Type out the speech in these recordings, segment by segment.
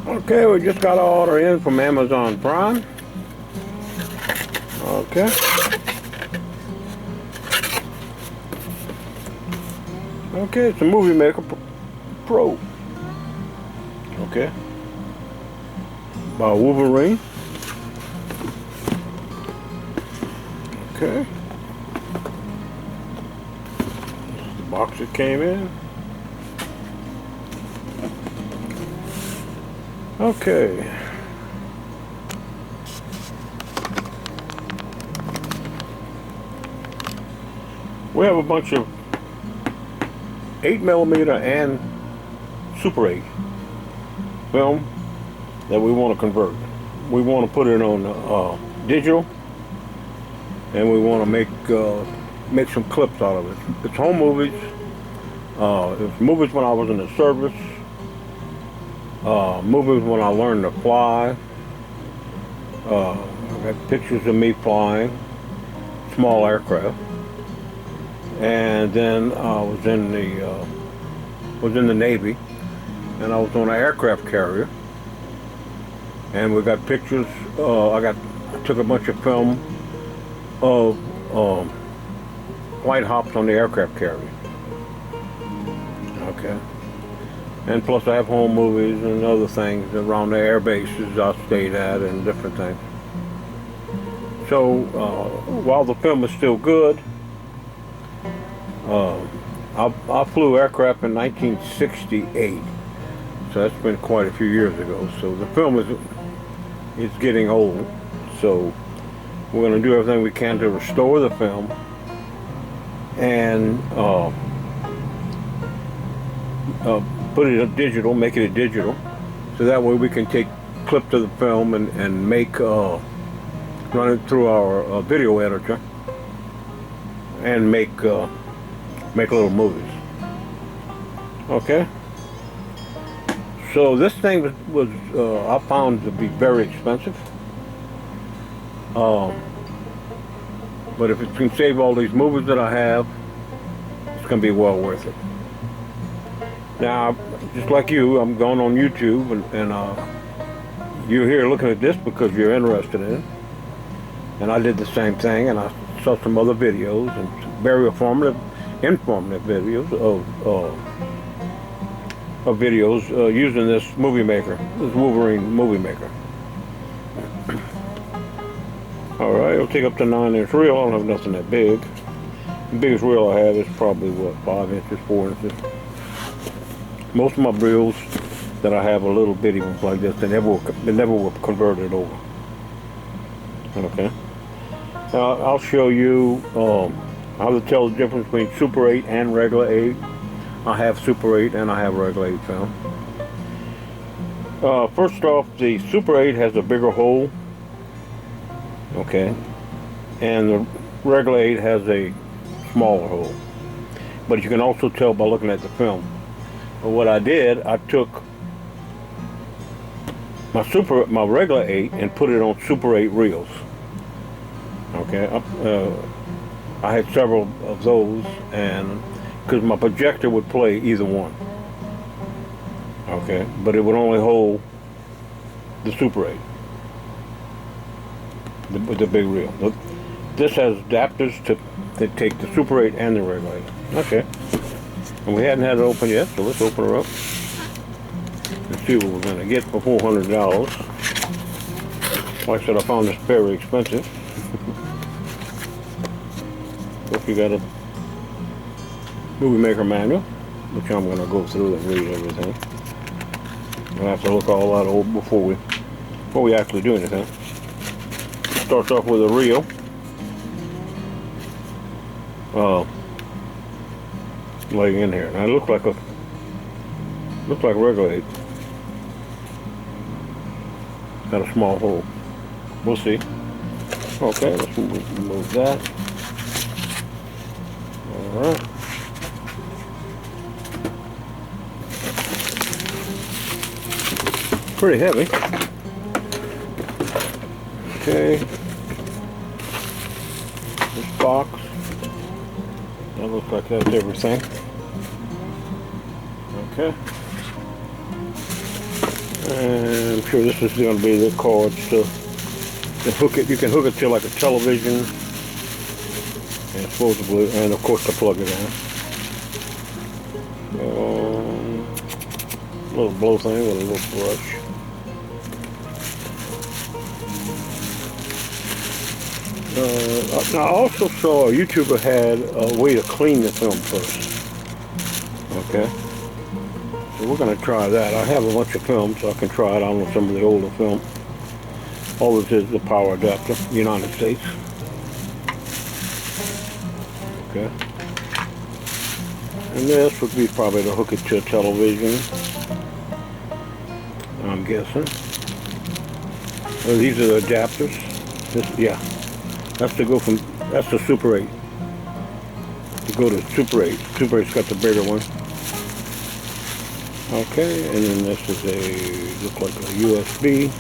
Okay, we just got an order in from Amazon Prime. Okay. Okay, it's a Movie Maker Pro. Okay. By Wolverine. Okay. The box it came in. Okay. We have a bunch of 8mm and Super 8 film that we want to convert. We want to put it on digital, and we want to make some clips out of it. It's home movies. It's movies when I was in the service. Movies when I learned to fly. I got pictures of me flying small aircraft, and then I was in the Navy, and I was on an aircraft carrier, and we got pictures. I took a bunch of film of flight hops on the aircraft carrier. Okay. And plus I have home movies and other things around the air bases I stayed at and different things. So while the film is still good, I flew aircraft in 1968. So that's been quite a few years ago. So the film is getting old. So we're going to do everything we can to restore the film and put it in digital, make it a digital, so that way we can take clips of the film and make run it through our video editor and make little movies. Okay. So this thing was I found to be very expensive. But if it can save all these movies that I have, it's going to be well worth it. Now, just like you, I'm going on YouTube, and you're here looking at this because you're interested in it. And I did the same thing, and I saw some other videos, and very informative videos of videos using this Movie Maker, this Wolverine Movie Maker. All right, it'll take up to 9-inch reel. I don't have nothing that big. The biggest reel I have is probably, 5 inches, 4 inches. Most of my reels that I have are little bitty ones like this. They never were converted over. Okay. Now I'll show you how to tell the difference between Super 8 and regular 8. I have Super 8 and I have regular 8 film. First off, the Super 8 has a bigger hole. Okay. And the regular 8 has a smaller hole. But you can also tell by looking at the film. But what I did, I took my regular 8 and put it on Super 8 reels. Okay, I had several of those, and because my projector would play either one. Okay, but it would only hold the Super 8, the big reel. This has adapters to take the Super 8 and the regular 8. Okay. And we hadn't had it open yet, so let's open her up and see what we're going to get for $400. Like I said, I found this very expensive. If you got a Movie Maker manual, which I'm going to go through and read everything. We'll have to look all that over before we actually do anything. Starts off with a reel. Laying in here. Now it looks like regular 8. Got a small hole. We'll see. Okay, let's move that. Alright. Pretty heavy. Okay. This box. That looks like that's everything. Okay. And I'm sure this is going to be the cords to hook it. You can hook it to like a television, and supposedly, and of course to plug it in. Little blow thing with a little brush. Now I also saw a YouTuber had a way to clean the film first. Okay, so we're going to try that. I have a bunch of film, so I can try it on some of the older film. All this is the power adapter, United States. Okay, and this would be probably to hook it to a television, I'm guessing. Oh, these are the adapters. This, yeah. That's to go from, that's the Super 8. To go to Super 8. Super 8's got the bigger one. Okay, and then this is a, look like a USB.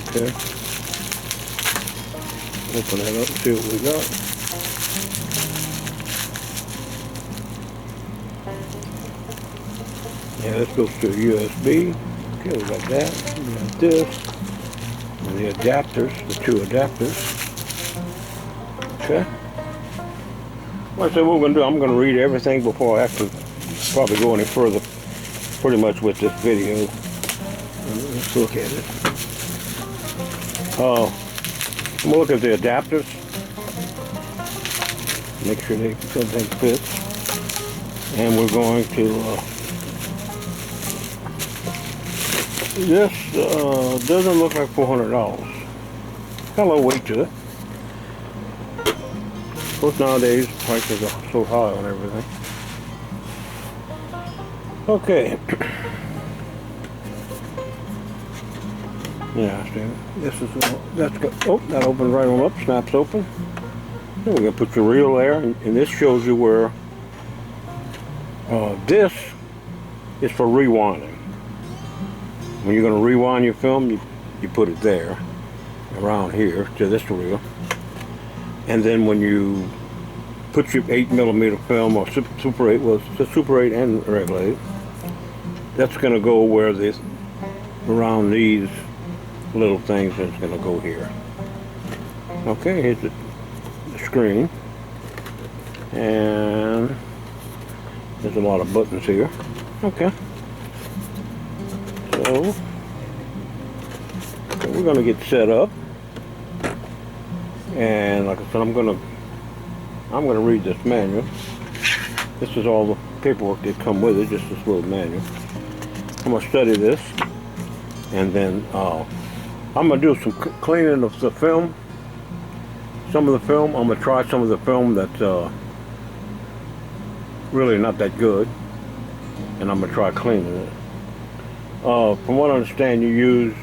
Okay. Open that up and see what we got. Yeah, this goes to a USB. Okay, we got that. We got this. And the adapters, the two adapters. Okay. Like I said, what we're going to do, I'm going to read everything before I actually probably go any further, pretty much with this video. Let's look at it. I'm going to look at the adapters. Make sure everything fits. And we're going to... this doesn't look like $400. Got a little weight to it. Of course, nowadays prices are so high on everything. Okay. Yeah, see, this is that's good. Oh, that opens right on up, snaps open. Then we're gonna put your reel there, and this shows you where. This is for rewinding. When you're going to rewind your film, you put it there, around here, to this reel. And then when you put your 8mm film, or Super 8, well, the Super 8 and regular 8, that's going to go where this, around these little things, and it's going to go here. Okay, here's the screen. And there's a lot of buttons here. Okay. So we're going to get set up, and like I said, I'm going to read this manual. This is all the paperwork that come with it, just this little manual. I'm going to study this, and then I'm going to do some cleaning of the film. Some of the film, I'm going to try some of the film that's really not that good, and I'm going to try cleaning it. From what I understand, you use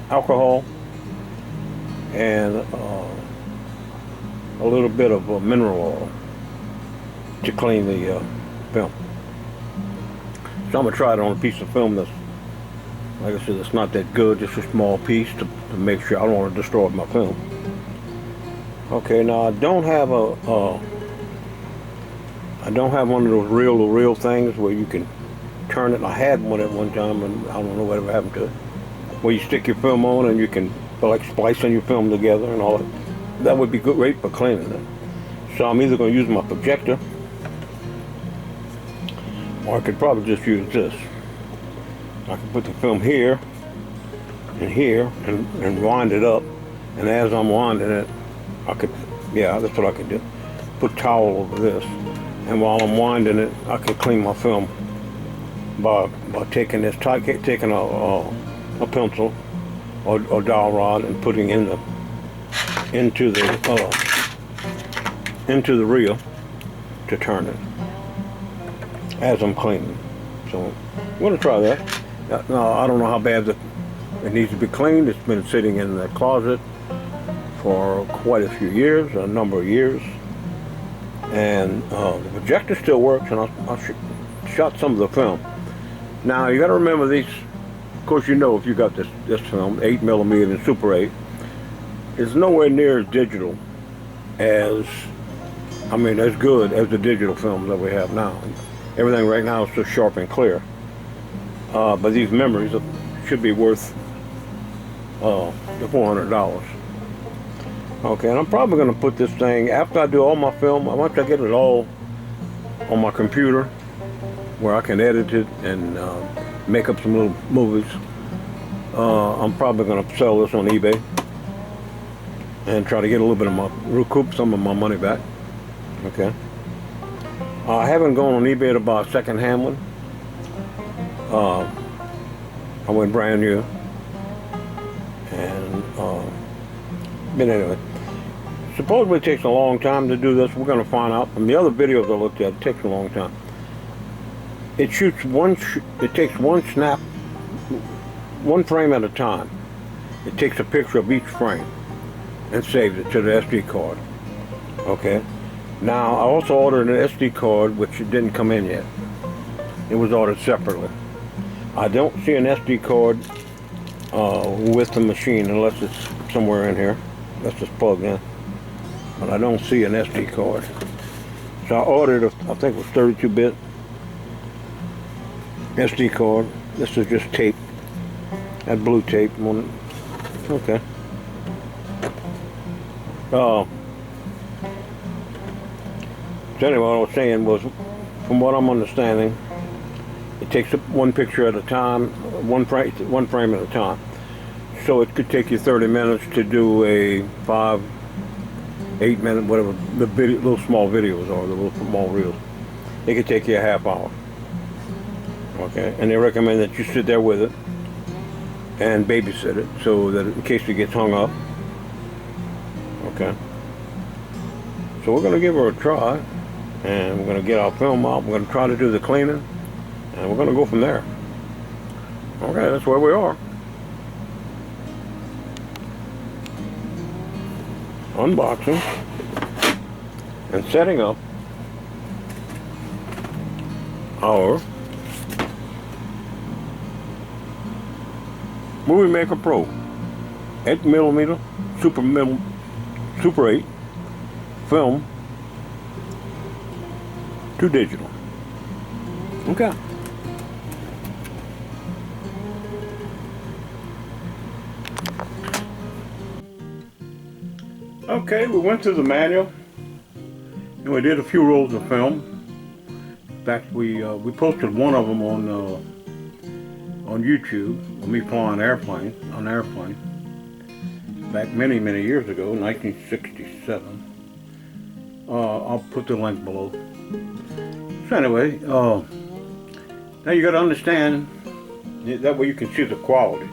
alcohol and a little bit of mineral oil to clean the film. So I'm going to try it on a piece of film that's, like I said, it's not that good, just a small piece to make sure I don't want to destroy my film. Okay, now I don't have one of those reel-to-reel things where you can turn it. I had one at one time, and I don't know whatever happened to it. Where you stick your film on and you can like splicing your film together and all that. That would be great for cleaning it. So I'm either going to use my projector, or I could probably just use this. I can put the film here and here and wind it up, and as I'm winding it, I could, yeah, that's what I could do. Put towel over this, and while I'm winding it, I can clean my film by taking this, taking a pencil or dowel rod and putting into the reel to turn it as I'm cleaning. So I'm going to try that. Now I don't know how bad it needs to be cleaned. It's been sitting in the closet for quite a few years, a number of years, and the projector still works, and I shot some of the film. Now you got to remember these. Of course, you know if you got this film, 8mm and Super 8, it's nowhere near as digital as, I mean, as good as the digital films that we have now. Everything right now is so sharp and clear. But these memories should be worth the $400. Okay, and I'm probably going to put this thing, after I do all my film, once I get it all on my computer, where I can edit it and make up some little movies, I'm probably going to sell this on eBay and try to get a little bit of my, recoup some of my money back. Okay. I haven't gone on eBay to buy a second-hand one. I went brand new. And, but anyway, supposedly it takes a long time to do this. We're going to find out from the other videos I looked at. It takes a long time. It shoots it takes one snap, one frame at a time. It takes a picture of each frame and saves it to the SD card. Okay. Now, I also ordered an SD card, which didn't come in yet. It was ordered separately. I don't see an SD card with the machine unless it's somewhere in here. Unless it's plugged in. But I don't see an SD card. So I ordered, I think it was 32-bit SD card. This is just tape. That blue tape. Okay. So anyway, what I was saying was, from what I'm understanding, it takes one picture at a time, one frame at a time. So it could take you 30 minutes to do a 5, 8 minute, whatever the little small videos are, the little small reels. It could take you a half hour. Okay, and they recommend that you sit there with it and babysit it so that in case it gets hung up. Okay. So we're going to give her a try. And we're going to get our film out. We're going to try to do the cleaning. And we're going to go from there. Okay, that's where we are. Unboxing. And setting up our Movie Maker Pro 8mm Super 8 film to digital. Okay. Okay, we went through the manual and we did a few rolls of film. In fact, we posted one of them on YouTube of me flying on an airplane back many years ago, 1967. I'll put the link below. So anyway, now you got to understand, that way you can see the quality.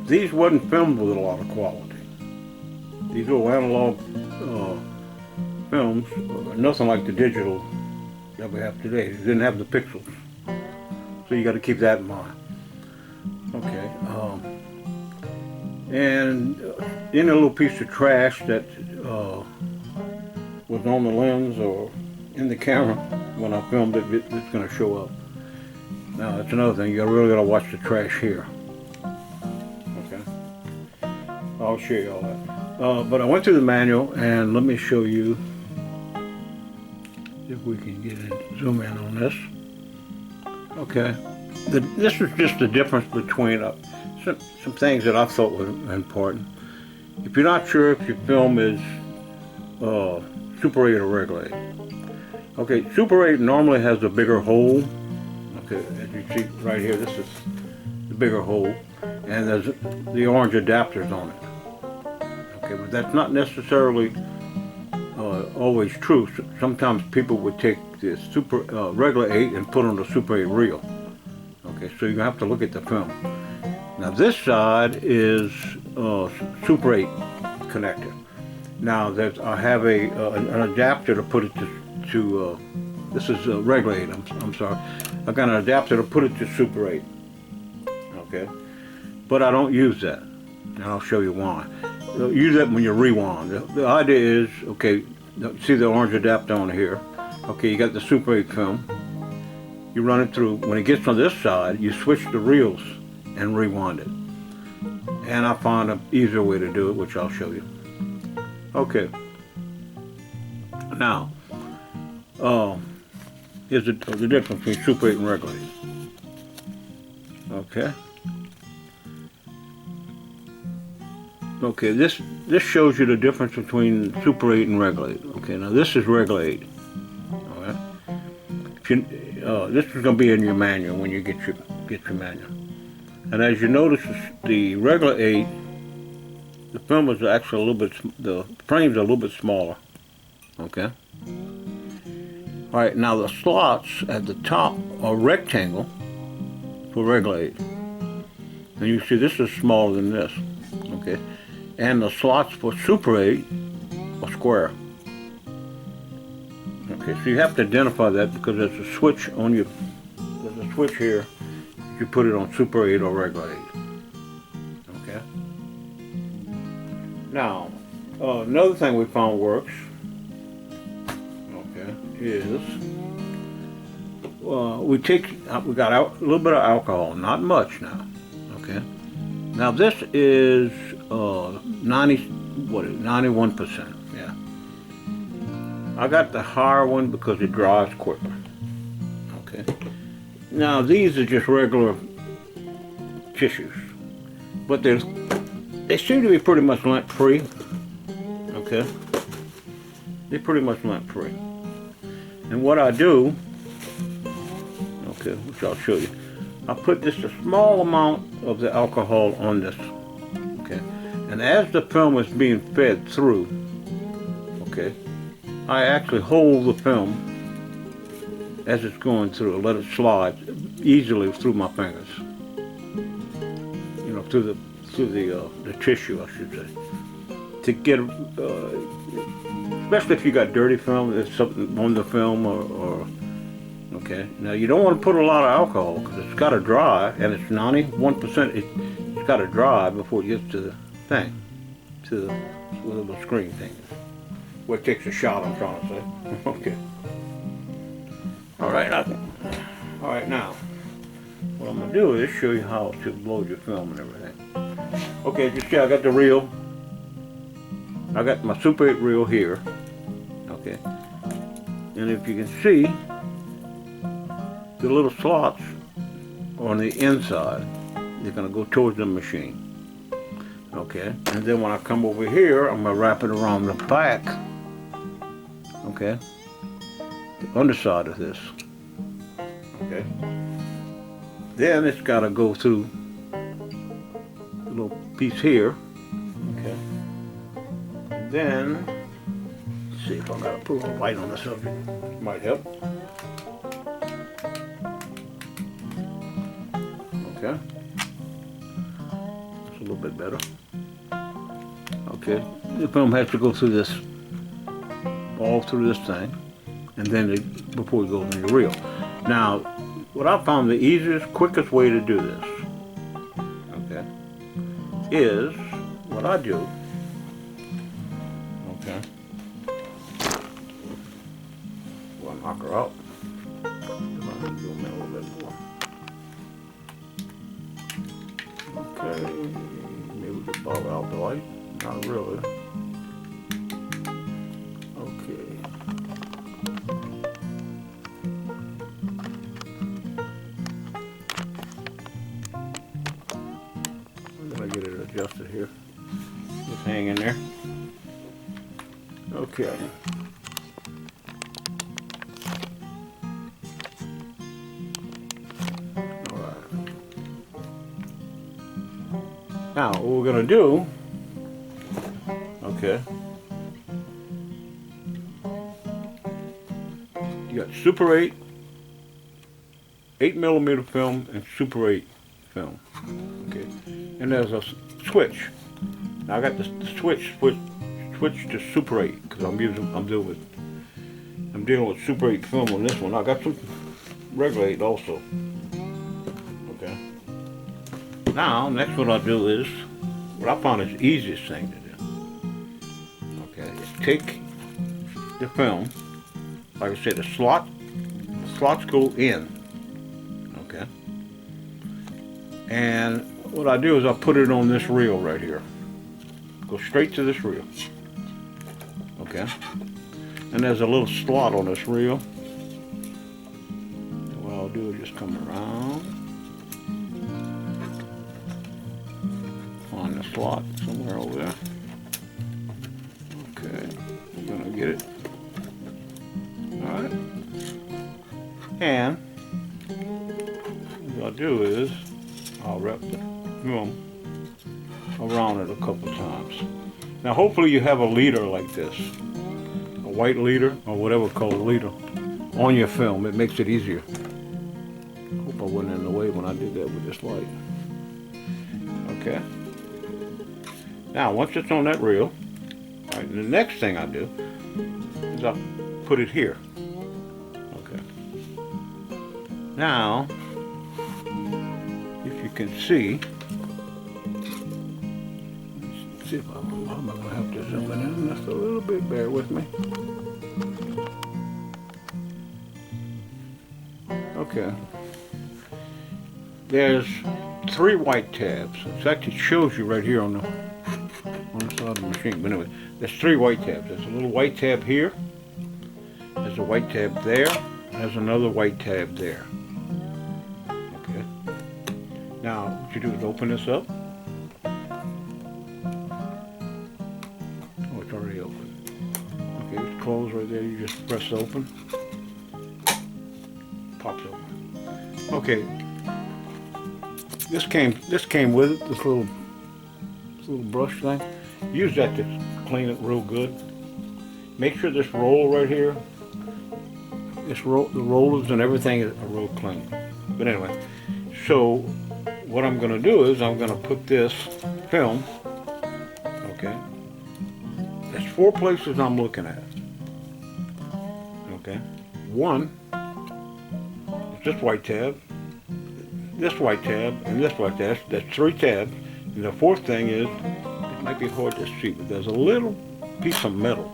These wasn't filmed with a lot of quality. These little analog films, nothing like the digital that we have today. They didn't have the pixels. So you got to keep that in mind. Okay. And in a little piece of trash that was on the lens or in the camera when I filmed it, it's going to show up. Now that's another thing, you really got to watch the trash here. Okay, I'll show you all that. But I went through the manual, and let me show you if we can get in, zoom in on this. Okay, this is just the difference between some things that I thought were important. If you're not sure if your film is Super 8 or regular 8. Okay, Super 8 normally has a bigger hole. Okay, as you see right here, this is the bigger hole, and there's the orange adapters on it. Okay, but that's not necessarily always true. Sometimes people would take this regular 8 and put on the Super 8 reel. Okay, so you have to look at the film. Now this side is Super 8 connector. Now I have an adapter to put it to this is regular 8. I'm sorry. I've got an adapter to put it to Super 8. Okay, but I don't use that, and I'll show you why. Use that when you rewind. The idea is, okay, see the orange adapter on here. Okay, you got the Super 8 film. You run it through. When it gets on this side, you switch the reels and rewind it. And I found an easier way to do it, which I'll show you. Okay. Now, Here's the difference between Super 8 and regular 8. Okay. Okay, this shows you the difference between Super 8 and regular 8. Okay, now this is regular 8. All right. If you, this is going to be in your manual when you get your manual. And as you notice, the regular 8, the film is actually a little bit, the frames are a little bit smaller. Okay. All right, now the slots at the top are rectangle for regular 8. And you see this is smaller than this. Okay. And the slots for Super 8 are square. Okay, so you have to identify that because there's a switch on your, there's a switch here. You put it on Super 8 or regular 8. Okay. Now, another thing we found works. Okay, is we got a little bit of alcohol, not much now. Okay. Now this is 91%. Yeah. I got the higher one because it dries quicker. Okay. Now these are just regular tissues, but they seem to be pretty much lint free. Okay. They're pretty much lint free. And what I do, okay, which I'll show you, I put just a small amount of the alcohol on this. Okay. And as the film is being fed through, okay, I actually hold the film as it's going through, let it slide easily through my fingers. You know, through the tissue, I should say, to get, especially if you got dirty film, there's something on the film, or okay. Now you don't want to put a lot of alcohol because it's got to dry, and it's 91%. It's got to dry before it gets to the thing, to the little screen thing, where it takes a shot. I'm trying to say. Okay. All right. All right. Now, what I'm gonna do is show you how to load your film and everything. Okay. Just see, I got the reel. I got my Super 8 reel here. Okay. And if you can see, the little slots on the inside, they're going to go towards the machine. Okay, and then when I come over here, I'm going to wrap it around the back, okay, the underside of this. Okay, then it's got to go through the little piece here. Okay, then, let's see if I got to put a light on the subject. Might help. Okay, it's a little bit better. Okay, the film has to go through this, all through this thing, and then before it goes in your reel. Now, what I found the easiest, quickest way to do this, okay, is what I do. Okay, well, knock her out. Zoom in a little bit more. Okay, maybe we can bottle out the light. Not really. Okay. I'm gonna get it adjusted here. Just hang in there. Okay. Now, what we're going to do, okay, you got Super 8, 8mm film, and Super 8 film, okay, and there's a switch. Now I got the switch to Super 8 because I'm dealing with Super 8 film on this one. I got some regular 8 also. Okay. Now, next what I'll do is, what I found is the easiest thing to do. Okay, is take the film, like I said, the slots go in. Okay. And what I do is I put it on this reel right here. Go straight to this reel. Okay. And there's a little slot on this reel. do is just come around on the slot somewhere over there. Okay, I'm gonna get it. Alright. And what I'll do is I'll wrap the film around it a couple times. Now hopefully you have a leader like this, a white leader or whatever color leader on your film. It makes it easier. Hope I wasn't in the way when I did that with this light. Okay. Now once it's on that reel, right, the next thing I do is I put it here. Okay. Now, if you can see if I'm going to have to zoom it in just a little bit. Bear with me. Okay. There's 3 white tabs. In fact, it shows you right here on the side of the machine. But anyway, there's 3 white tabs. There's a little white tab here. There's a white tab there. There's another white tab there. Okay. Now, what you do is open this up. Already open. Okay, it's closed right there. You just press open. Pops open. Okay. This came with it. This little brush thing. Use that to clean it real good. Make sure this roll right here, the rollers and everything are real clean. But anyway, so what I'm going to do is I'm going to put this film. Okay. There's 4 places I'm looking at. Okay. 1 is this white tab, this white tab, and this white tab. That's 3 tabs. And the 4th thing is, it might be hard to see, but there's a little piece of metal.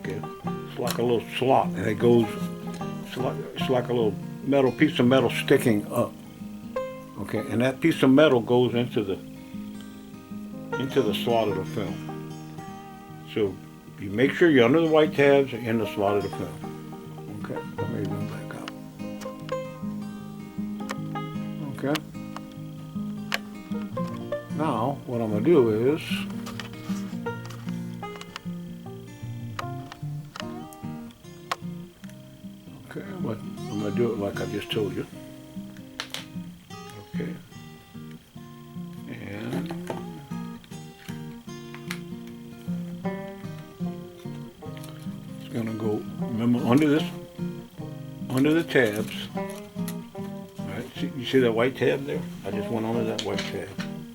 Okay. It's like a little slot, and it goes. It's like a little piece of metal sticking up. Okay. And that piece of metal goes into the slot of the film. So you make sure you're under the white tabs and in the slot of the film. Okay, let me move back up. Okay. Now, what I'm going to do is I'm going to do it like I just told you. Okay. And gonna go, remember, under the tabs. Alright, you see that white tab there? I just went under that white tab.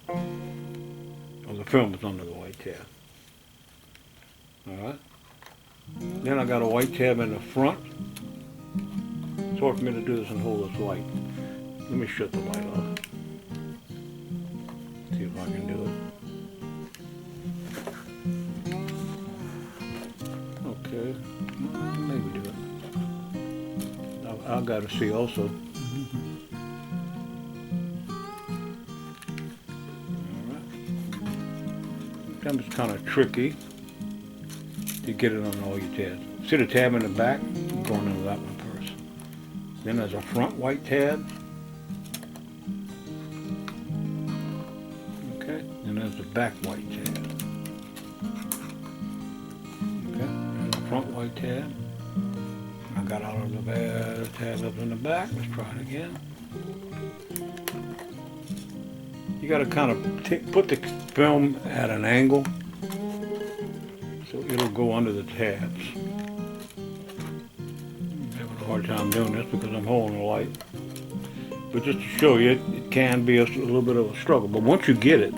Oh, the film was under the white tab. Alright. Then I got a white tab in the front. It's hard for me to do this and hold this light. Let me shut the light off. See if I can do it. Okay, maybe do it. I've got to see also. Alright. Sometimes it's kind of tricky to get it on all your tabs. See the tab in the back? I'm going into that one first. Then there's a front white tab. Okay, and there's the back white tab. Front white tab. I got all of the tab up in the back. Let's try it again. You got to kind of put the film at an angle so it'll go under the tabs. I'm having a hard time doing this because I'm holding the light. But just to show you, it can be a little bit of a struggle. But once you get it,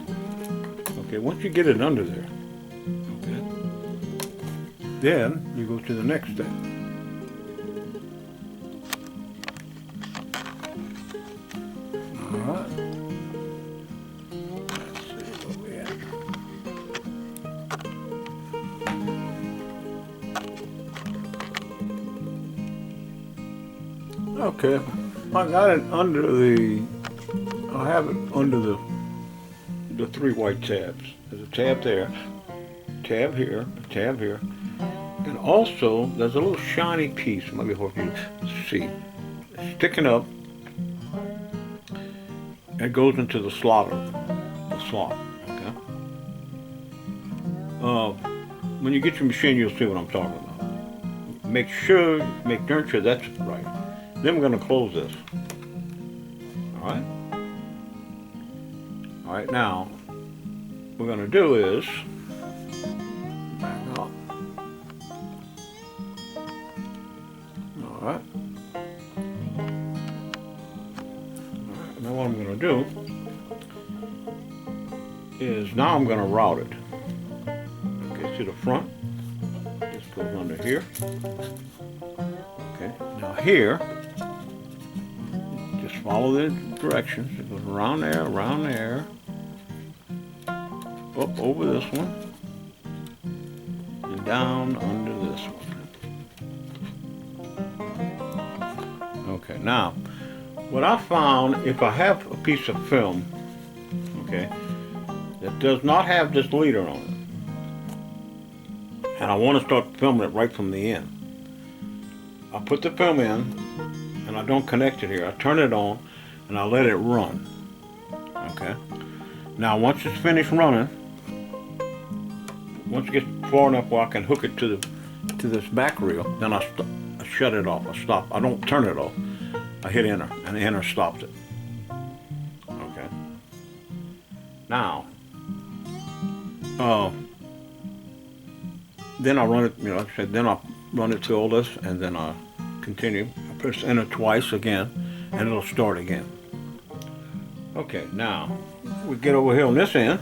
okay, once you get it under there, then you go to the next step. Alright. Let's see what we have. Okay. I got it under I have it under the 3 white tabs. There's a tab there, tab here, a tab here. And also, there's a little shiny piece, maybe hard for you to see, sticking up it goes into the slot. Okay. When you get your machine, you'll see what I'm talking about. Make darn sure that's right. Then we're going to close this. All right. All right. Now, what we're going to do is back up. All right. Now what I'm going to do is now I'm going to route it. Okay, to the front. This goes under here. Okay, now here, just follow the directions. It goes around there, up over this one, and down under this one. Okay, now, what I found, if I have a piece of film, okay, that does not have this leader on it, and I want to start filming it right from the end, I put the film in, and I don't connect it here. I turn it on, and I let it run. Okay. Now, once it's finished running, once it gets far enough where I can hook it to this back reel, then I shut it off. I stop. I don't turn it off. I hit enter, and enter stops it. Okay. Now, then I run it. Like I said, then I run it through all this, and then I continue. I press enter twice again, and it'll start again. Okay. Now we get over here on this end.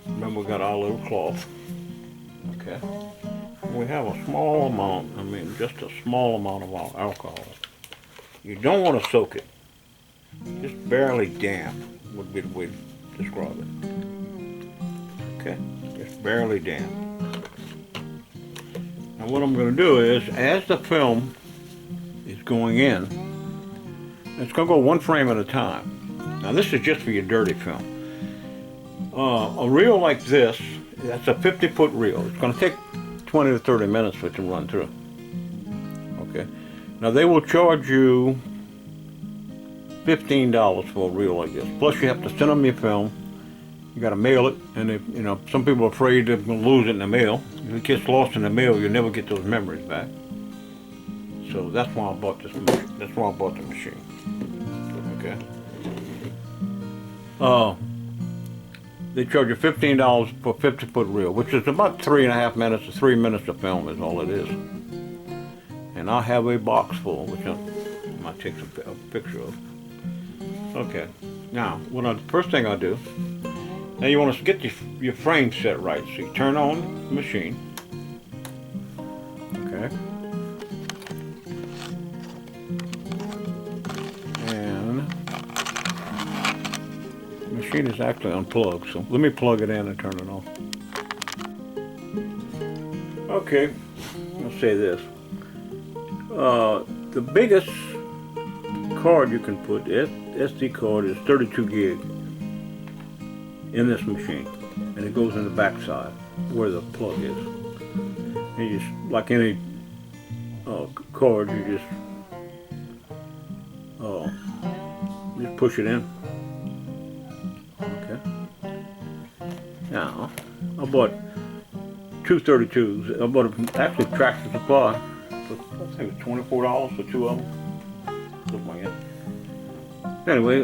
Remember, we got our little cloth. Okay. We have a small amount. I mean, just a small amount of our alcohol. You don't want to soak it. Just barely damp would be the way to describe it. Okay? Just barely damp. Now what I'm going to do is, as the film is going in, it's going to go one frame at a time. Now this is just for your dirty film. A reel like this, that's a 50-foot reel. It's going to take 20 to 30 minutes for it to run through. Okay. Now they will charge you $15 for a reel like this. Plus you have to send them your film. You got to mail it, and if, some people are afraid they're going to lose it in the mail. If it gets lost in the mail, you'll never get those memories back. So that's why I bought this. That's why I bought the machine. Okay. They charge you $15 for a 50-foot reel, which is about 3.5 minutes to 3 minutes to film is all it is. And I have a box full, which I might take a picture of. Okay. Now, the first thing I do, now you want to get your frame set right. So you turn on the machine. Okay. And the machine is actually unplugged, so let me plug it in and turn it on. Okay, I'll say this. The biggest card you can put, SD card, is 32 gig in this machine, and it goes in the back side where the plug is. And you just, like any card, you just push it in. Okay. Now, I bought two 32s. I bought actually Tractor Supply. I think it was $24 for two of them. Something like that. Anyway,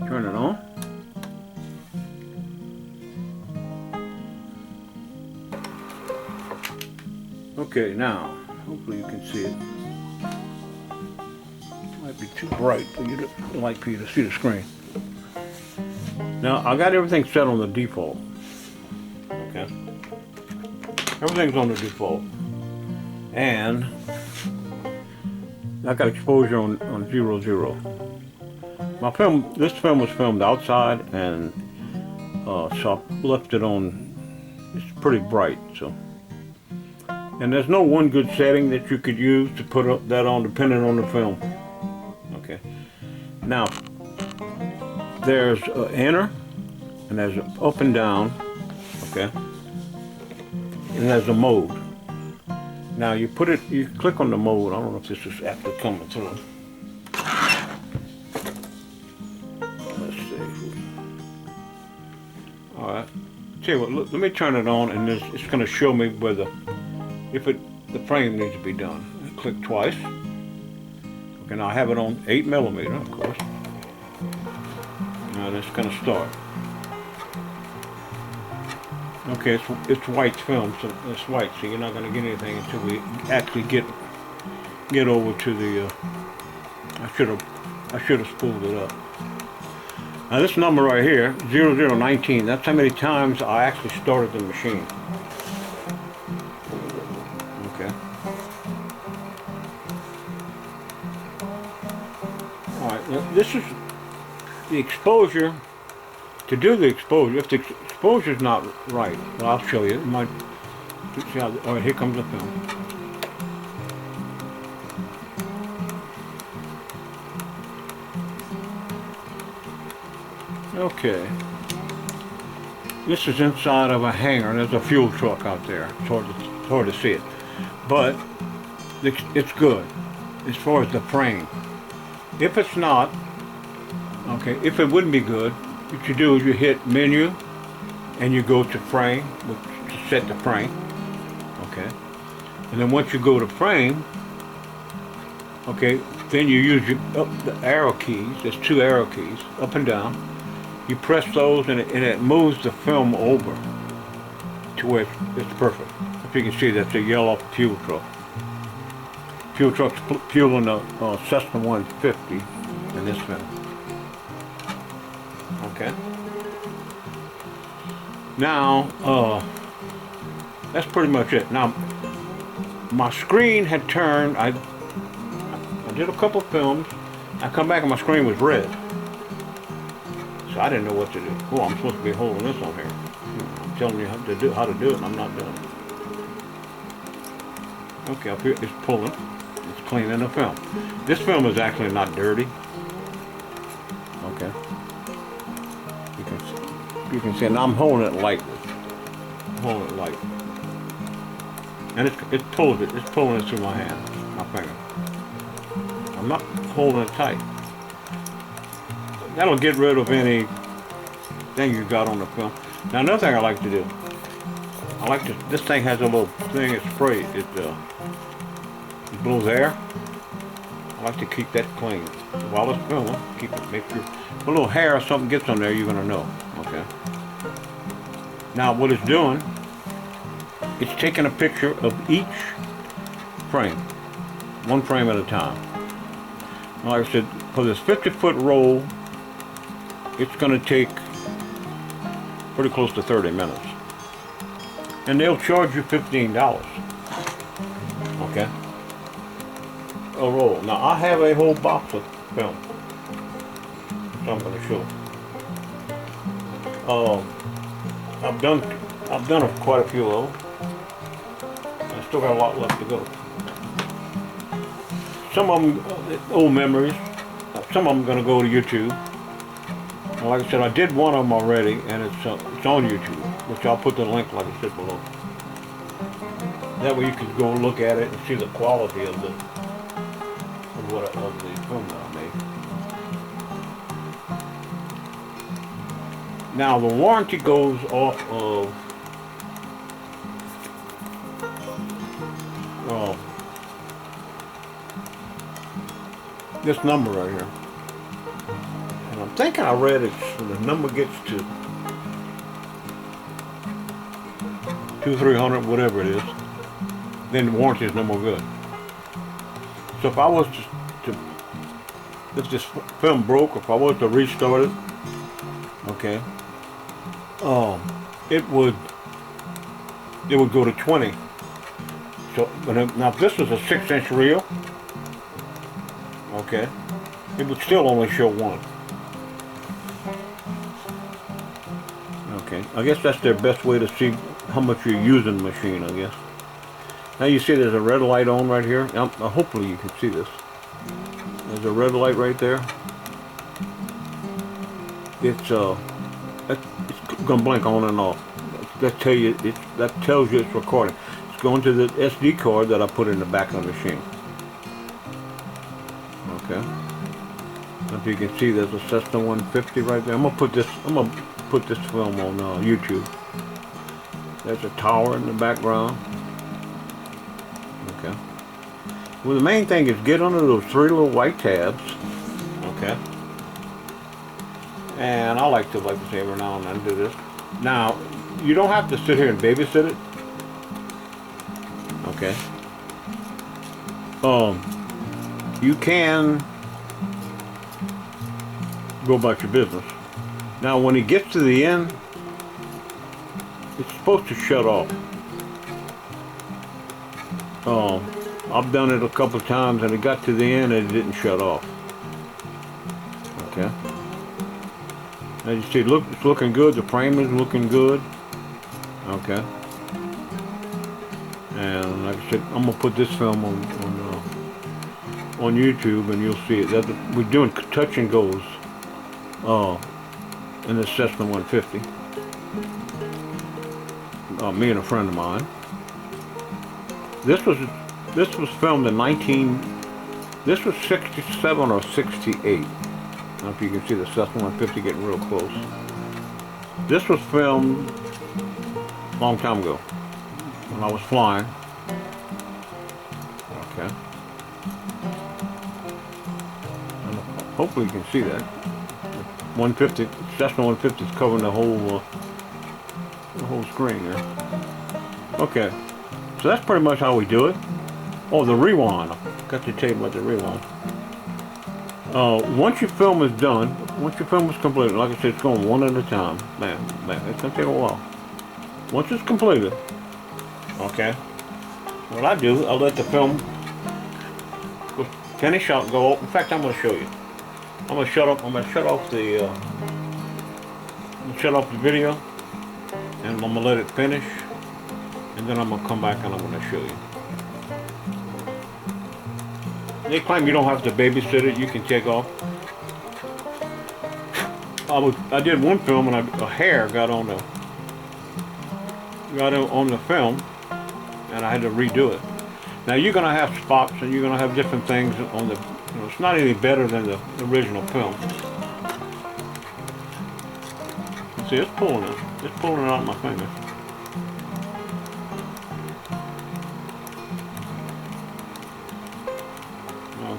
turn it on. Okay, now, hopefully you can see it. Might be too bright for you to see the screen. Now, I got everything set on the default. Okay. Everything's on the default. And I got exposure on 0.0. My film, this film was filmed outside, and so I left it on. It's pretty bright, so. And there's no one good setting that you could use to put that on, depending on the film. Okay. Now, there's enter, and there's up and down. Okay. And there's a mode. Now you click on the mode. I don't know if this is after coming through. Tell you what, look, let me turn it on, and it's going to show me whether the frame needs to be done. Click twice. Okay, now I have it on 8mm, of course. Now it's going to start. Okay, it's white film, so it's white, so you're not going to get anything until we actually get over to the. I should have spooled it up. Now this number right here, 0019, that's how many times I actually started the machine. Okay. Alright, now this is the exposure. To do the exposure, if the exposure is not right, well, I'll show you. It might, see how, all right, here comes the film. Okay. This is inside of a hangar. There's a fuel truck out there. It's hard to see it. But it's good as far as the frame. If it's not, okay, if it wouldn't be good, what you do is you hit menu and you go to frame, to set the frame. Okay. And then once you go to frame, okay, then you use the arrow keys. There's 2 arrow keys, up and down. You press those and it moves the film over to where it's perfect. If you can see, that's a yellow fuel truck. Fuel truck's fueling the Cessna 150 in this film. Okay. Now, that's pretty much it. Now, my screen had turned. I did a couple of films. I come back and my screen was red. So I didn't know what to do. Oh, I'm supposed to be holding this on here. I'm telling you how to do it, and I'm not doing it. Okay, up here it's pulling. It's cleaning the film. This film is actually not dirty. Okay. You can see, and I'm holding it lightly. I'm holding it light. And it pulls it. It's pulling it through my hand, my finger. I'm not holding it tight. That'll get rid of any thing you got on the film. Now another thing I like to do, this thing has a little thing it sprays, it blows air. I like to keep that clean. While it's filming, make sure a little hair or something gets on there, you're gonna know. Okay. Now what it's doing, it's taking a picture of each frame, one frame at a time. Like I said, for this 50-foot roll, it's going to take pretty close to 30 minutes. And they'll charge you $15. Okay? A roll. Now I have a whole box of film. So I'm going to show. I've done quite a few of them. I still got a lot left to go. Some of them, old memories. Some of them going to go to YouTube. Like I said, I did one of them already, and it's on YouTube, which I'll put the link, like I said, below. That way you can go look at it and see the quality of the film that I made. Now the warranty goes off of this number right here. And I'm thinking I read it when the number gets to 200-300, whatever it is, then the warranty is no more good. So if I was if this film broke, if I was to restart it, okay, it would go to 20. So now if this was a 6-inch reel, okay, it would still only show 1. Okay, I guess that's their best way to see how much you're using the machine, I guess. Now you see there's a red light on right here. Now, hopefully you can see this. There's a red light right there. It's gonna blink on and off. That tells you it's recording. It's going to the SD card that I put in the back of the machine. Okay. If you can see, there's a Cessna 150 right there. I'm gonna put this film on YouTube. There's a tower in the background. Okay. Well, the main thing is get under those 3 little white tabs. Okay. And I like to say every now and then do this. Now, you don't have to sit here and babysit it. Okay. You can go about your business. Now, when it gets to the end, it's supposed to shut off. I've done it a couple of times and it got to the end and it didn't shut off. Okay. As you see, look, it's looking good. The frame is looking good. Okay. And like I said, I'm gonna put this film on YouTube, and you'll see it. We're doing touch and goes in the Cessna 150. Me and a friend of mine. This was filmed in this was 67 or 68. I don't know if you can see the Cessna 150 getting real close. This was filmed a long time ago when I was flying. Okay. And hopefully you can see that. 150, Cessna 150 is covering the whole screen there. Okay. So that's pretty much how we do it. Oh, the rewind. I forgot to tell you about the rewind. Once your film is done, once your film is completed, like I said, it's going one at a time. Man, it's going to take a while. Once it's completed, okay, what I do, I'll let the film finish out, go up. In fact, I'm going to show you. I'm going to shut off the video, and I'm going to let it finish, and then I'm going to come back and I'm going to show you. They claim you don't have to babysit it, you can take off. I did one film and a hair got on the film, and I had to redo it. Now you're gonna have spots and you're gonna have different things on the. It's not any better than the original film. See, it's pulling it. It's pulling it out of my fingers.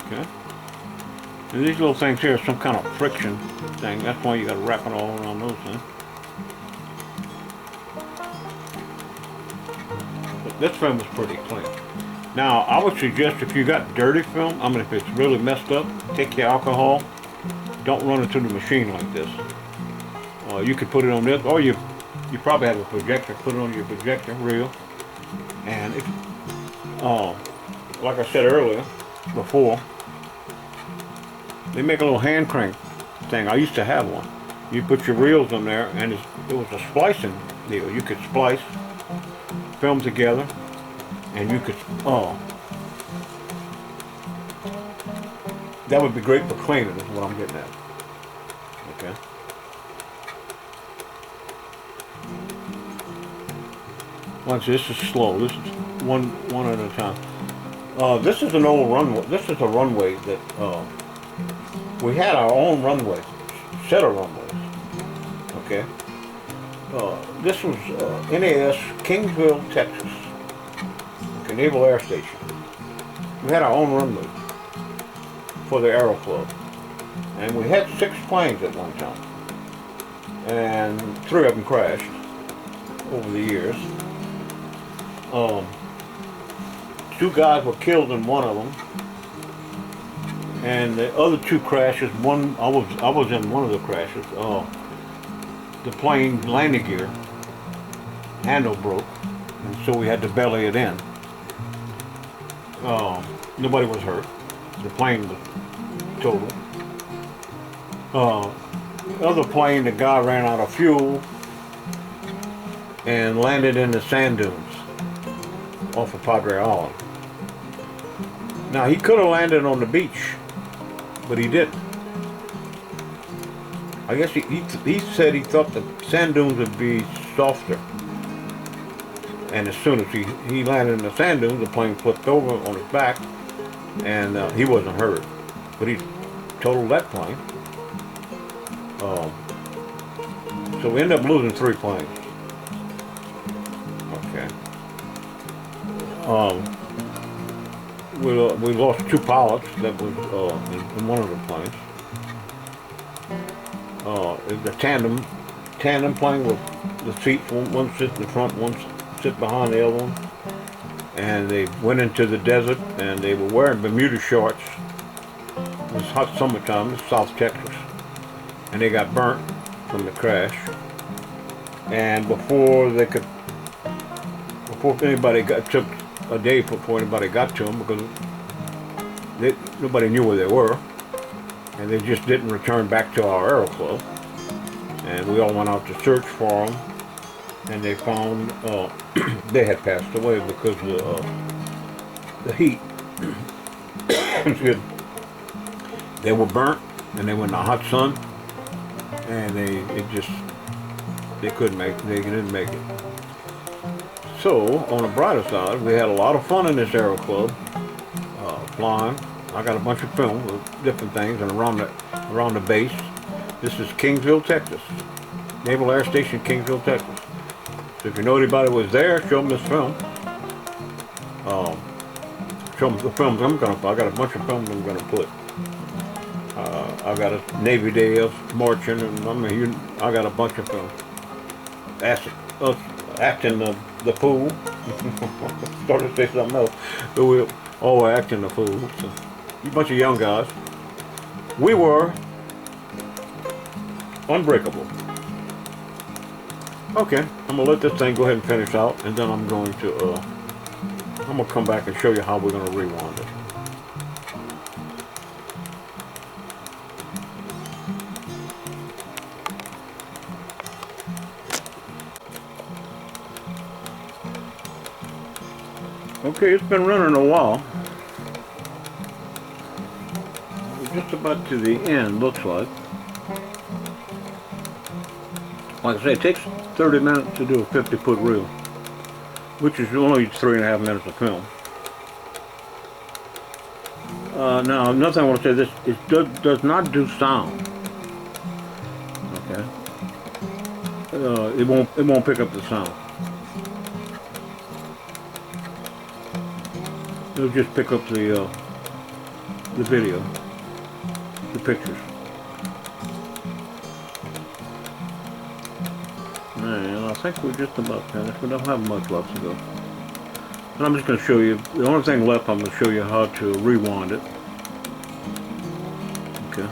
Okay. And these little things here are some kind of friction thing. That's why you got to wrap it all around those things. But this film is pretty clean. Now, I would suggest if you got dirty film, I mean if it's really messed up, take your alcohol. Don't run it through the machine like this. You could put it on this, or you probably have a projector. Put it on your projector reel. And if, like I said earlier, before, they make a little hand crank thing. I used to have one. You put your reels on there, and it was a splicing deal. You could splice film together, and you could, that would be great for cleaning, is what I'm getting at. Okay. Watch, this is slow. This is one at a time. This is an old runway. This is a runway that we had our own runway, set of runways. Okay. This was NAS Kingsville, Texas. Okay, Naval Air Station. We had our own runway for the Aero Club, and we had 6 planes at one time, and 3 of them crashed over the years. 2 guys were killed in one of them, and the other 2 crashes. I was in one of the crashes. The plane landing gear handle broke, and so we had to belly it in. Nobody was hurt. The plane was total. The other plane, the guy ran out of fuel and landed in the sand dunes off of Padre Island. Now, he could have landed on the beach, but he didn't. I guess he said he thought the sand dunes would be softer. And as soon as he landed in the sand dunes, the plane flipped over on his back, and he wasn't hurt. But he totaled that plane. So we ended up losing 3 planes. Um, we lost two pilots that was in one of the planes. It was a tandem plane with the seats, one sit in the front, one sit behind the other one. And they went into the desert and they were wearing Bermuda shorts. It was hot summertime, it's South Texas. And they got burnt from the crash. And before anybody took a day before anybody got to them, because nobody knew where they were. And they just didn't return back to our Aero Club. And we all went out to search for them. And they found they had passed away because of the heat. They were burnt and they were in the hot sun, and they didn't make it. So on the brighter side, we had a lot of fun in this Aero Club, flying. I got a bunch of film with different things and around the base. This is Kingsville, Texas, Naval Air Station, Kingsville, Texas. So if you know anybody was there, show them this film. Show them the films I'm gonna put. I got a bunch of films I'm gonna put. I got a Navy Day of marching, and I got a bunch of films. Acting the fool. Started to say something else, but we all were acting the fool. So, a bunch of young guys. We were unbreakable. Okay, I'm gonna let this thing go ahead and finish out, and then I'm gonna come back and show you how we're gonna rewind it. Okay, it's been running a while. We're just about to the end, looks like. Like I say, it takes 30 minutes to do a 50-foot reel, which is only 3.5 minutes of film. Now, another thing I want to say, this does not do sound. Okay, it won't pick up the sound. It'll just pick up the video, the pictures. And I think we're just about finished. We don't have much left to go. And I'm just going to show you, the only thing left, I'm going to show you how to rewind it. Okay.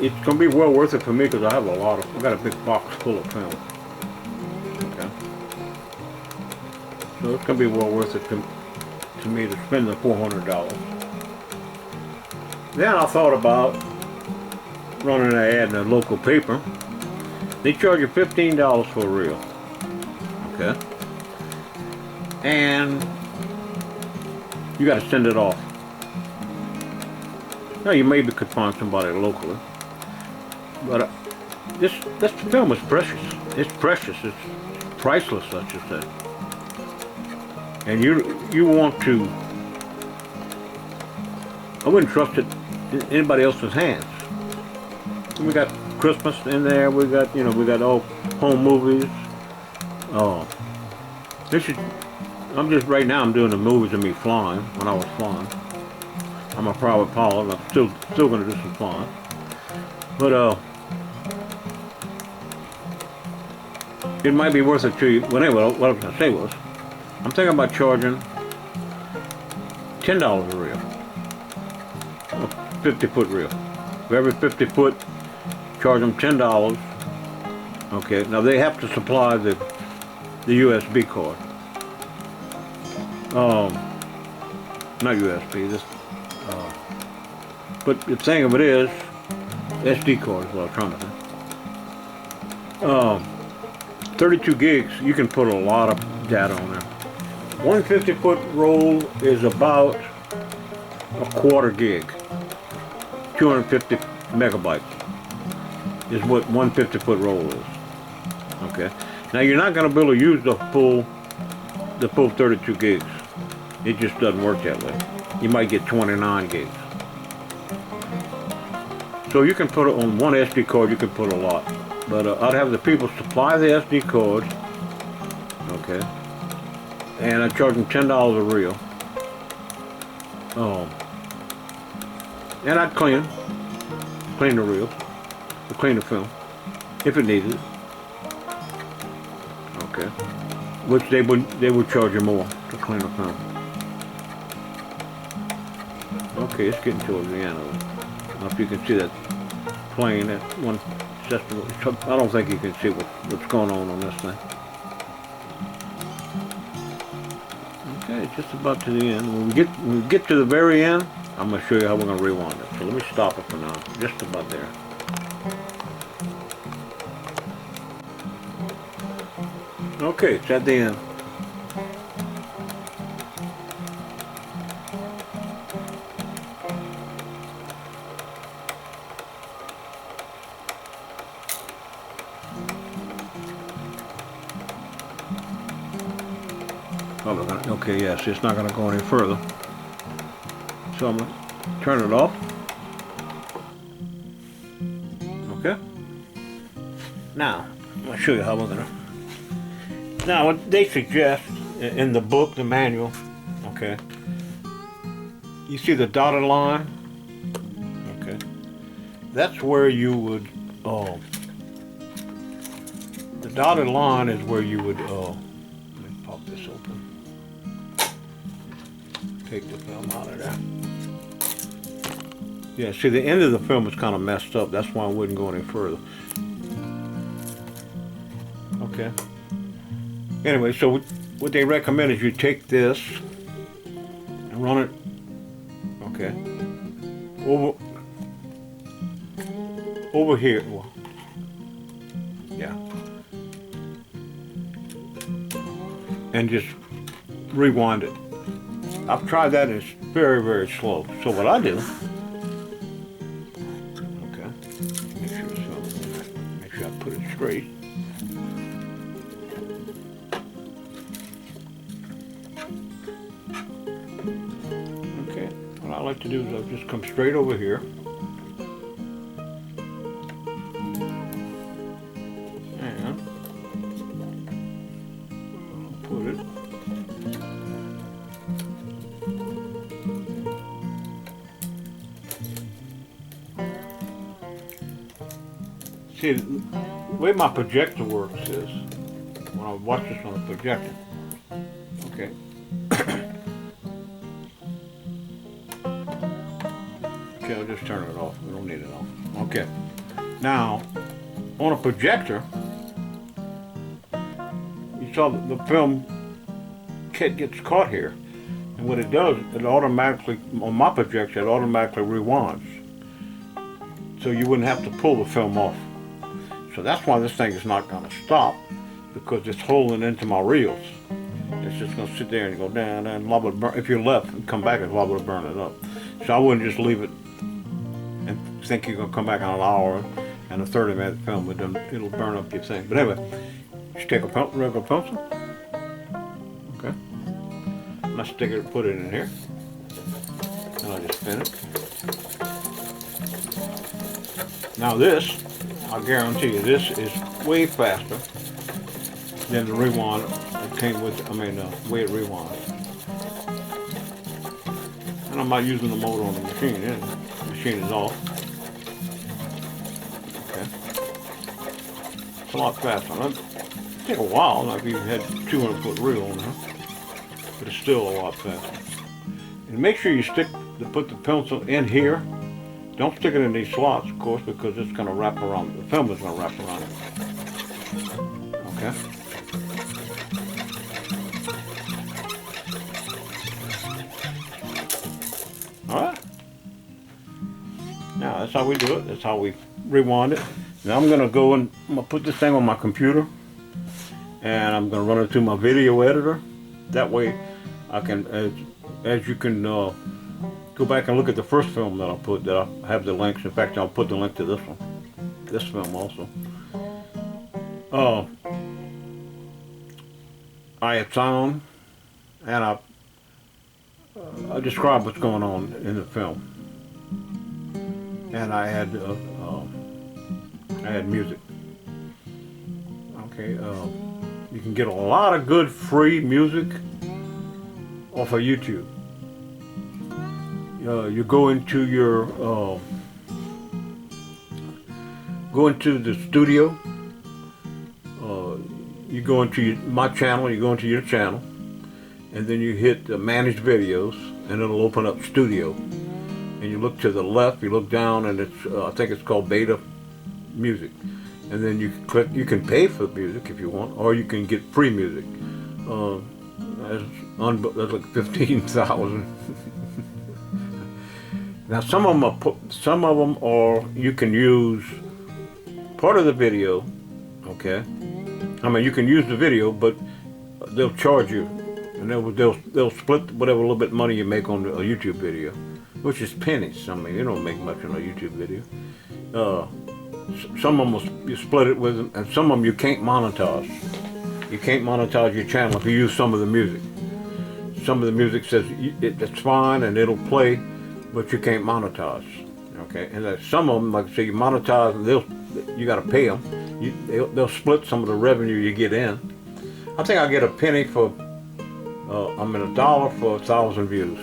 It's going to be well worth it for me because I have I've got a big box full of film. Okay. So it's going to be well worth it to me to spend the $400. Then I thought about running an ad in a local paper. They charge you $15 for a reel. Okay. And you got to send it off. Now you maybe could find somebody locally, but this film is precious. It's precious. It's priceless, I should say. And you want to. I wouldn't trust it in anybody else's hands. We got Christmas in there. We got all home movies. Oh, I'm doing the movies of me flying when I was flying. I'm a private pilot, and I'm still going to do some flying. But it might be worth it to you. Well, anyway, what I was going to say was, I'm thinking about charging $10 a reel, a 50-foot reel. For every 50 foot, charge them $10. Okay. Now they have to supply the USB card. Not USB. But the thing of it is, SD card is what I'm trying to say. 32 gigs, you can put a lot of data on there. One 50-foot roll is about a quarter gig. 250 megabytes is what one 50-foot roll is. Okay. Now you're not going to be able to use the full the full 32 gigs. It just doesn't work that way. You might get 29 gigs. So you can put it on one SD card, you can put a lot. But I'd have the people supply the SD cards, okay, and I charge them $10 a reel. And I'd clean the reel, or clean the film, if it needed it. Okay, which they would charge you more to clean the film. Okay, it's getting towards the end of it. I don't know if you can see that plane, that one system. I don't think you can see what's going on this thing. Okay, just about to the end. When we get to the very end, I'm going to show you how we're going to rewind it. So let me stop it for now. Just about there. Okay, it's at the end. Okay, yes, it's not going to go any further. So I'm going to turn it off. Okay. Now, I'm going to show you how we're going to. Now, what they suggest in the book, the manual, okay, you see the dotted line? Okay. That's where you would, the dotted line is where you would, let me pop this open. Take the film out of there. Yeah, see, the end of the film is kind of messed up. That's why I wouldn't go any further. Okay. Anyway, so what they recommend is you take this and run it, okay, over here. Well, yeah. And just rewind it. I've tried that, and it's very, very slow. So what I do, okay, make sure I put it straight. Okay, what I like to do is I'll just come straight over here. And I'll put it. See, the way my projector works is, when I watch this on a projector, okay, okay, I'll just turn it off, we don't need it on. Okay, now, on a projector, you saw the film kit gets caught here, and what it does, it automatically, on my projector, it automatically rewinds, so you wouldn't have to pull the film off. So that's why this thing is not going to stop, because it's holding into my reels. It's just going to sit there and go down and liable to burn. If you're left and come back, it's liable to burn it up. So I wouldn't just leave it and think you're going to come back in an hour and a 30-minute film, but then it'll burn up your thing. But anyway, just take a regular pencil, okay, and I stick it, put it in here, and I just spin it. Now this, I guarantee you, this is way faster than the rewind that came with, the way it rewinds. And I'm not using the motor on the machine, the machine is off. Okay. It's a lot faster. It'll take a while, like if you had 200-foot reel on there, but it's still a lot faster. And make sure you put the pencil in here. Don't stick it in these slots, of course, because it's going to wrap around. The film is going to wrap around it. Okay. All right. Now that's how we do it. That's how we rewind it. Now I'm going to go and I'm going to put this thing on my computer, and I'm going to run it through my video editor. That way, I can, as you can. Go back and look at the first film that I put, that I have the links. In fact, I'll put the link to this one, this film also. I have sound, and I describe what's going on in the film, and I had music. Okay, you can get a lot of good free music off of YouTube. You go into your the studio. You go into my channel. You go into your channel, and then you hit manage videos, and it'll open up studio. And you look to the left. You look down, and it's I think it's called Beta Music. And then you click. You can pay for the music if you want, or you can get free music. That's like 15,000. Now some of them are you can use part of the video. Okay, I mean you can use the video, but they'll charge you, and they'll split whatever little bit money you make on a YouTube video, which is pennies. I mean you don't make much on a YouTube video. Some of them you split it with them, and some of them you can't monetize. You can't monetize your channel if you use some of the music. Some of the music says it's fine and it'll play, but you can't monetize. Okay, and some of them, like say you monetize, you got to pay them. They'll split some of the revenue you get in. I think I get a penny for, $1 for 1,000 views,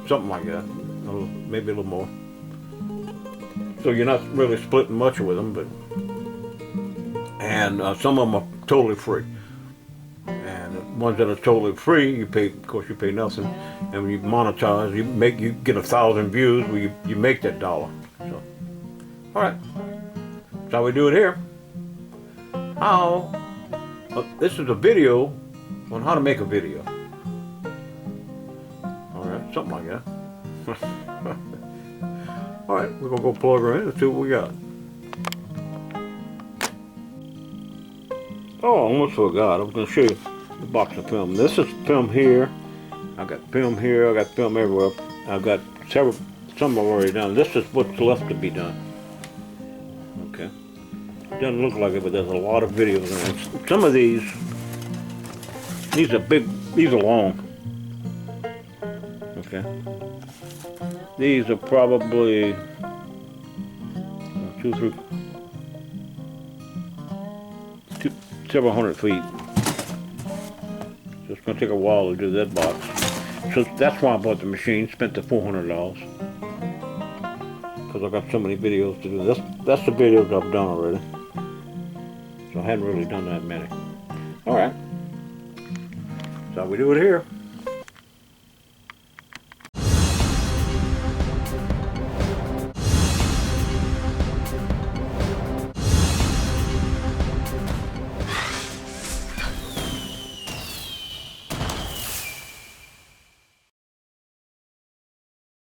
something like that, maybe a little more. So you're not really splitting much with them, and some of them are totally free. And the ones that are totally free, you pay. Of course, you pay nothing. And when you monetize, you get 1,000 views, where you make that $1. So, all right, that's how we do it here. This is a video on how to make a video. All right, something like that. All right, we're gonna go plug her in and see what we got. Oh, I almost forgot. I was gonna show you the box of film. This is film here. I got film here. I got film everywhere. I've got some I've already done. This is what's left to be done. Okay. Doesn't look like it, but there's a lot of videos in it. Some of these are big. These are long. Okay. These are probably several hundred feet. So it's going to take a while to do that box. So that's why I bought the machine, spent the $400. Because I've got so many videos to do. That's the videos I've done already. So I hadn't really done that many. Alright. That's how we do it here.